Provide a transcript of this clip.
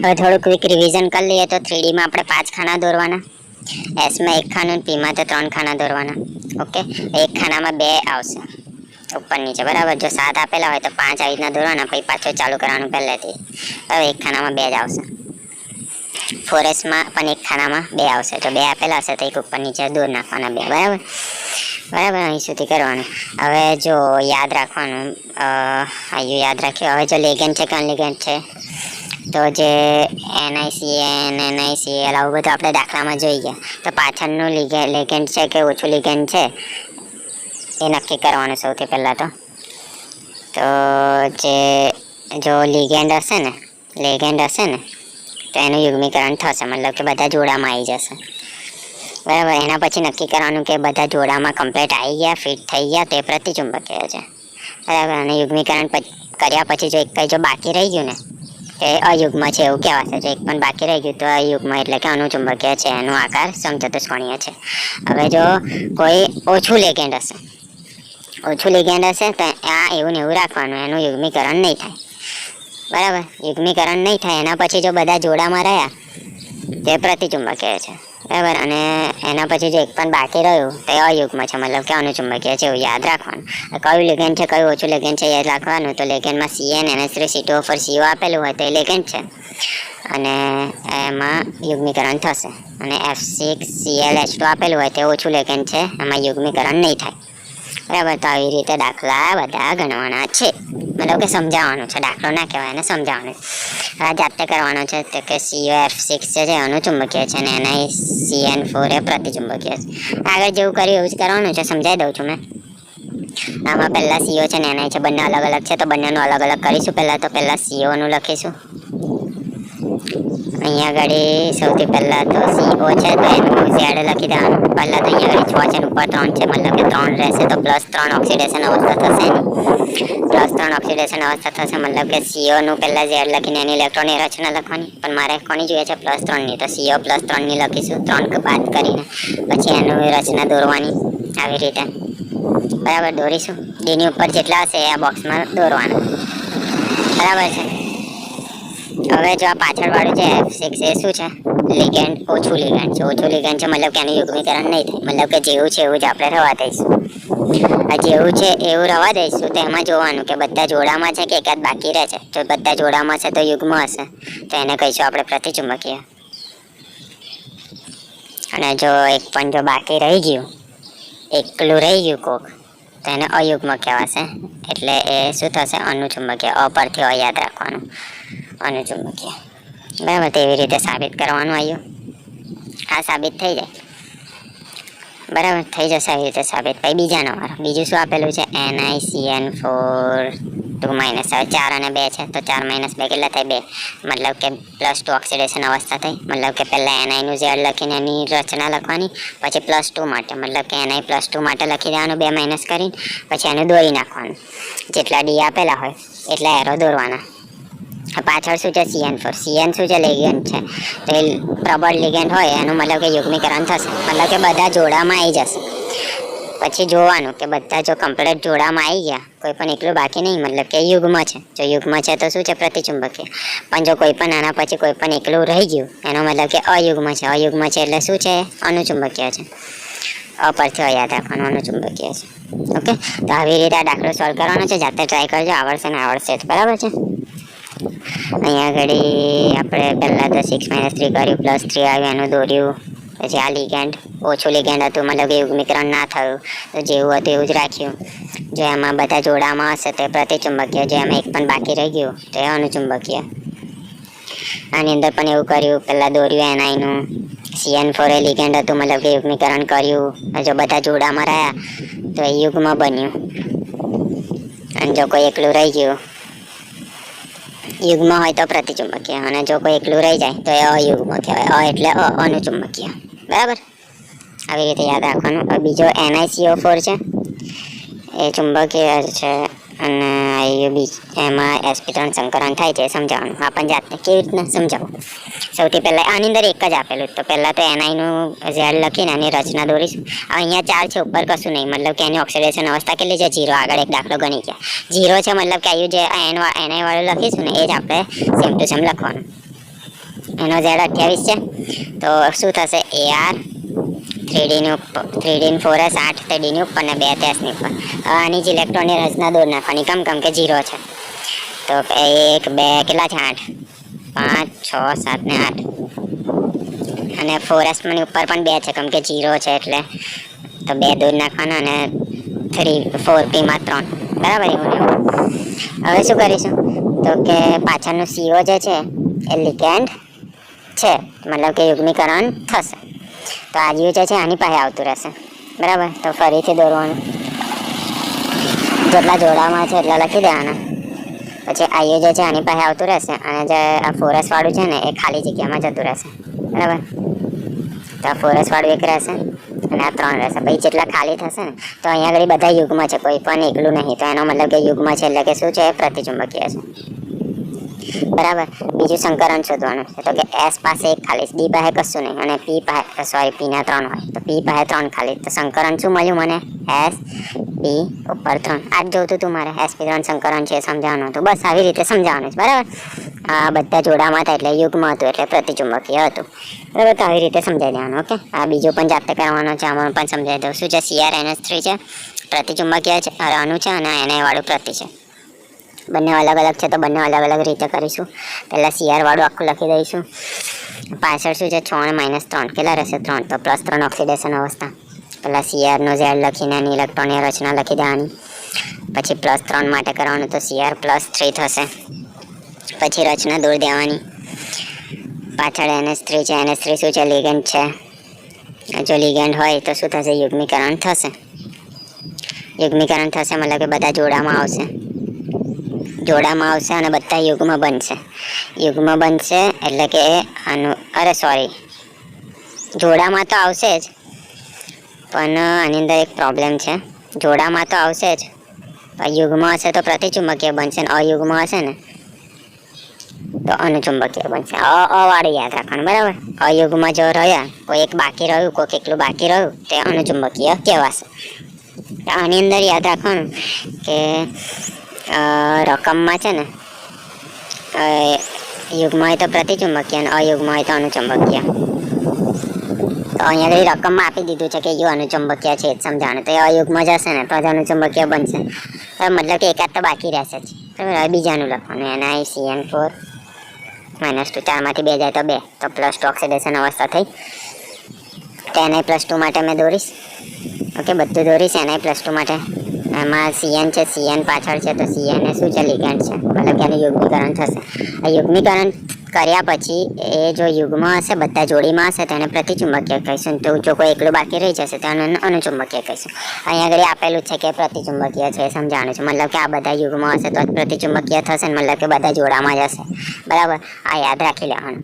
હવે થોડું quick revision કરી લઈએ તો 3D માં આપણે 5 ખાના દોરવાના, S માં 1 ખાનું, P માં તો 3 ખાના દોરવાના. ઓકે, એક ખાનામાં 2 આવશે ઉપર નીચે, બરાબર. જો 7 આપેલા હોય તો 5 આવી રીતના દોરવાના, પછી પાછું ચાલુ કરવાનું પહેલેથી. હવે એક ખાનામાં 2 જ આવશે. 4S માં પણ એક ખાનામાં 2 આવશે. જો 2 આપેલા હશે તો એક ઉપર નીચે દોર નાખવાના 2, બરાબર. અહીં સુધી કરવાનું. હવે જો યાદ રાખવાનું, યાદ રાખ્યું. હવે જો લેગેન્ડ છે કે અનલિગેન્ડ છે, તો જે NiCN આવું બધું આપણે દાખલામાં જોઈ ગયા. તો પાછળનું લેગેન્ડ છે કે ઓછું લેગેન્ડ છે એ નક્કી કરવાનું સૌથી પહેલાં તો જે જો લેગેન્ડ હશે ને તો એનું યુગ્મીકરણ થશે, મતલબ કે બધા જોડામાં આવી જશે, બરાબર. એના પછી નક્કી કરવાનું કે બધા જોડામાં કમ્પ્લીટ આવી ગયા, ફિટ થઈ ગયા, તે પ્રતિચુંબકીય છે, બરાબર. અને યુગ્મીકરણ કર્યા પછી જો એક કંઈ જો બાકી રહી ગયું ને એ અયુગ્મ છે એવું કહેવાશે. જો એક પણ બાકી રહી ગયું તો અયુગ્મ એટલે કે અનુચુંબકીય છે, એનો આકાર સમચતુષ્કોણીય છે. હવે જો કોઈ ઓછું લેગેન્ડ હશે તો આ એવું ને એવું રાખવાનું, એનું યુગ્મીકરણ નહીં થાય, બરાબર. યુગ્મીકરણ નહીં થાય એના પછી જો બધા જોડામાં રહ્યા તે પ્રતિચુંબકીય છે, બરાબર. અને એના પછી જો એક પણ બાકી રહ્યું તો અયુગ્મ છે, મતલબ કે અનુચુંબકીય છે, એવું યાદ રાખવાનું. કયું લેગેન્ડ છે કયું ઓછું લેગેન્ડ છે યાદ રાખવાનું. તો લેગેન્ડમાં CN NH3 CO4 CO આપેલું હોય તો એ લેગેન્ડ છે અને એમાં યુગ્મીકરણ થશે. અને F6Cl H2 આપેલું હોય તો ઓછું લેગેન્ડ છે, એમાં યુગ્મીકરણ નહીં થાય, બરાબર. તો આવી રીતે દાખલા બધા ગણવાના છે, મતલબ કે સમજાવવાનું છે. દાખલો ના કહેવાય, એને સમજાવવાનું આ જાતે કરવાનો છે. તો કે COF6 છે અનુચુંબકીય છે અને NiCN4 એ પ્રતિચુંબકીય છે. આગળ જેવું કર્યું એવું જ કરવાનું છે, સમજાવી દઉં છું મેં. આમાં પહેલા CO છે ને NI છે, બંને અલગ અલગ છે તો બંનેનું અલગ અલગ કરીશું. પહેલાં CO નું લખીશું. અહીંયા આગળ સૌથી પહેલાં તો CO છે તો એનું Z લખી દેવાનું. પહેલાં તો અહીંયા આગળ 6 છે ઉપર 3 છે, મતલબ કે 3 રહેશે તો +3 ઓક્સિડેશન અવસ્થા થશે એની. +3 ઓક્સિડેશન અવસ્થા થશે, મતલબ કે CO નું પહેલાં Z લખીને એની ઇલેક્ટ્રોનની રચના લખવાની. પણ મારે કોની જોઈએ છે +3 ની, તો CO +3 ની લખીશું 3 બાદ કરીને. પછી એનું રચના દોરવાની આવી રીતે, બરાબર. દોરીશું. Dની ઉપર જેટલા હશે આ બોક્સમાં દોરવાના, બરાબર છે. હવે જો આ પાછળવાળું છે F6 એ શું છે, લિગેન્ડ ઓછું લિગેન્ડ છે, મતલબ કે એનું યુગ્મીકરણ નહીં થાય, મતલબ કે જેવું છે એવું જ આપણે રવા દઈશું. આ જેવું છે એવું રવા દઈશું તો એમાં જોવાનું કે બધા જોડામાં છે કે એકાદ બાકી રહે છે. જો બધા જોડામાં છે તો યુગ્મ હશે તો એને કહીશું આપણે પ્રતિચુંબકીય. અને જો એક પણ જો બાકી રહી ગયું, એકલું રહી ગયું કોક, તો એને અયુગ્મ કહેવાશે. એટલે એ શું થશે, અનુચુંબકીય. પરથી યાદ રાખવાનું, અનુચુંબકીય, બરાબર. તેવી રીતે સાબિત કરવાનું આવ્યું. આ સાબિત થઈ જાય, બરાબર. થઈ જશે આવી રીતે સાબિત. પછી બીજા નંબર, બીજું શું આપેલું છે, NiCN4 2 હવે 4 અને 2 છે તો 4 - 2 કેટલા થાય, 2, મતલબ કે +2 ઓક્સિડેશન અવસ્થા થઈ. મતલબ કે પહેલાં NI નું Z લખીને એની રચના લખવાની, પછી +2 માટે, મતલબ કે NI +2 માટે લખી દેવાનું 2 - કરીને, પછી એને દોરી નાખવાનું. જેટલા D આપેલા હોય એટલા એરો દોરવાના. પાછળ શું છે, CN4 શું છે, લેગેન્ડ છે. તો એ પ્રબળ લેગેન્ડ હોય એનું મતલબ કે યુગ્મીકરણ થશે, મતલબ કે બધા જોડામાં આવી જશે. પછી જોવાનું કે બધા જો કમ્પ્લીટ જોડામાં આવી ગયા, કોઈ પણ એકલું બાકી નહીં, મતલબ કે યુગ્મ છે. જો યુગ્મ છે તો શું છે, પ્રતિચુંબકીય. પણ જો કોઈ પણ આના પછી કોઈ પણ એકલું રહી ગયું એનો મતલબ કે અયુગ્મ છે એટલે શું છે, અનુચુંબકીય છે. પરથી યાદ રાખવાનું, અનુચુંબકીય છે. ઓકે, તો આવી રીતે આ દાખલો સોલ્વ કરવાનો છે. જાતે ટ્રાય કરજો, આવડશે ને આવડશે જ, બરાબર છે. અહીંયા આગળ આપણે પહેલાં તો 6 - 3 કર્યું, +3 આવ્યું, એનું દોર્યું. પછી આ લિગેન્ડ ઓછું લિગેન્ડ હતું, મતલબ કે યુગ્મીકરણ ના થયું તો જેવું હતું એવું જ રાખ્યું. જો એમાં બધા જોડામાં હશે તો પ્રતિચુંબકીય, જો એમાં એક પણ બાકી રહી ગયું તો એ અનુચુંબકીય. આની અંદર પણ એવું કર્યું, પહેલાં દોર્યું NI નું, CN4 એ લિગેન્ડ હતું, મતલબ કે યુગ્મીકરણ કર્યું. જો બધા જોડામાં રહ્યા તો એ યુગ્મ બન્યું. અને જો કોઈ એકલું રહી ગયું, યુગ્મ હોય તો પ્રતિચુંબકીય, અને જો કોઈ એકલું રહી જાય તો એ અયુગ્મ કહેવાય. એટલે અનુચુંબકીય, બરાબર. આવી રીતે યાદ રાખવાનું. બીજો NiCO4 છે એ ચુંબકીય છે અને એમાં sp3 સંકરણ થાય છે, સમજાવવાનું. આપણને જાતે કેવી રીતના સમજાવું. સૌથી પહેલાં આની અંદર એક જ આપેલું, તો પહેલાં તો NI નું Z લખીને એની રચના દોરીશું. અહીંયા 4 છે, ઉપર કશું નહીં, મતલબ કે એની ઓક્સિડેશન અવસ્થા કેટલી છે, 0. આગળ એક દાખલો ગણી ગયા 0 છે, મતલબ કે આવ્યું જે NI વાળું લખીશું ને એ જ આપણે સેમ ટુ સેમ લખવાનું. એનો ઝેડ 28 છે તો શું થશે AR 3D ની 4S 8 તે ડી ની ઉપર ને 2 તેસ ની ઉપર. આની જ ઇલેક્ટ્રોનની રચના દૂર નાખવાની કમ કે 0 છે તો 1 2 કેટલા છે 8 5 6 7 ને 8 અને 4S ની ઉપર પણ 2 છે કેમ કે 0 છે એટલે તો 2 દૂર નાખવાના અને 4P માં 3 બરાબર એવું ને. હવે શું કરીશું તો કે પાછળનું CO જે છે એ લિગેન્ડ છે મતલબ કે યુગ્મીકરણ થશે તો આ U જે છે આની પાસે આવતું રહેશે બરાબર. તો ફરીથી દોરવાનું જેટલા જોડામાં છે એટલા લખી દેવાના પછી IU જે છે આની પાસે આવતું રહેશે અને જે આ 4S વાળું છે ને એ ખાલી જગ્યામાં જતું રહેશે બરાબર. તો આ 4S વાળું એક રહેશે અને આ 3 રહેશે ભાઈ જેટલા ખાલી થશે ને તો અહીંયા આગળ બધા યુગમાં છે કોઈ પણ એકલું નહીં તો એનો મતલબ કે યુગમાં છે એટલે કે શું છે પ્રતિચુંબકીય છે બરાબર. બીજું સંકરણ શોધવાનું છે તો કે S પાસે એક ખાલી D પાસે કશું નહીં અને P ના 3 હોય તો P પાસે 3 ખાલી તો સંકરણ શું મળ્યું મને SP ઉપર 3 આ જ જોતું તું મારે SP3 સંકરણ છે સમજાવવાનું હતું બસ આવી રીતે સમજાવવાનું છે બરાબર. આ બધા જોડામાં હતા એટલે યુગમાં હતું એટલે પ્રતિચુંબકીય હતું બરાબર. તો આવી રીતે સમજાવી દેવાનું ઓકે. આ બીજું પણ જાતે કરવાનો છે આમાં પણ સમજાવી દઉં શું છે CrNH3 છે પ્રતિચુંબકીય છે અણુ છે અને Na વાળું પ્રતિ છે બંને અલગ અલગ છે તો બંને અલગ અલગ રીતે કરીશું. પહેલા Cr વાળું આખું લખી દઈશું પાછળ શું છે 6 અને -3 કેટલા રહેશે 3 તો +3 ઓક્સિડેશન અવસ્થા. પહેલા Cr નો ઝેડ લખીને એની ઇલેક્ટ્રોનની રચના લખી દેવાની પછી +3 માટે કરવાનું તો Cr +3 થશે પછી રચના દોરી દેવાની પાછળ NH3 છે NH3 શું છે લિગેન્ડ છે જો લિગેન્ડ હોય તો શું થશે યુગ્મીકરણ થશે મતલબ કે બધા જોડામાં આવશે અને બધા યુગમાં બનશે એટલે કે જોડામાં તો આવશે જ પણ આની અંદર એક પ્રોબ્લેમ છે જોડામાં તો આવશે જ પણ યુગમાં હશે તો પ્રતિચુંબકીય બનશે ને અયુગમાં હશે ને તો અનુચુંબકીય બનશે. વાળું યાદ રાખવાનું બરાબર. અયુગમાં જો રહ્યા કોઈ એક બાકી રહ્યું કોઈ એકલું બાકી રહ્યું તે અનુચુંબકીય કહેવાશે. આની અંદર યાદ રાખવાનું કે રકમમાં છે ને યુગમાં હોય તો પ્રતિચુંબકીય અને અયુગમાં હોય તો અનુચુંબકીય. તો અહીંયા રકમમાં આપી દીધું છે કે યુ અનુચુંબકીય છે સમજાવવાનું તો એ અયુગમાં જશે ને તો જ અનુચુંબકીય બનશે મતલબ કે એકાદ તો બાકી રહેશે જ બરાબર. બીજાનું લખવાનું NiCN4 -2 4માંથી 2 જાય તો 2 તો +2 ઓક્સિડેશન અવસ્થા થઈ તો Ni+2 માટે મેં દોરીશ ઓકે બધું દોરીશ Ni+2 માટે. એમાં CN છે CN પાછળ છે તો CN એ શું છે લિગેન્ડ છે મતલબ કે એનું યુગ્મીકરણ થશે. આ યુગ્મીકરણ કર્યા પછી એ જો યુગમાં હશે બધા જોડીમાં હશે તો એને પ્રતિચુંબકીય કહીશું તો જો કોઈ એકલું બાકી રહી જશે તો એને અનુચુંબકીય કહીશું. અહીંયા આગળ આપેલું છે કે પ્રતિચુંબકીય છે સમજાવવાનું છે મતલબ કે આ બધા યુગમાં હશે તો જ પ્રતિચુંબકીય થશે ને મતલબ કે બધા જોડામાં જ હશે બરાબર. આ યાદ રાખી લેવાનું.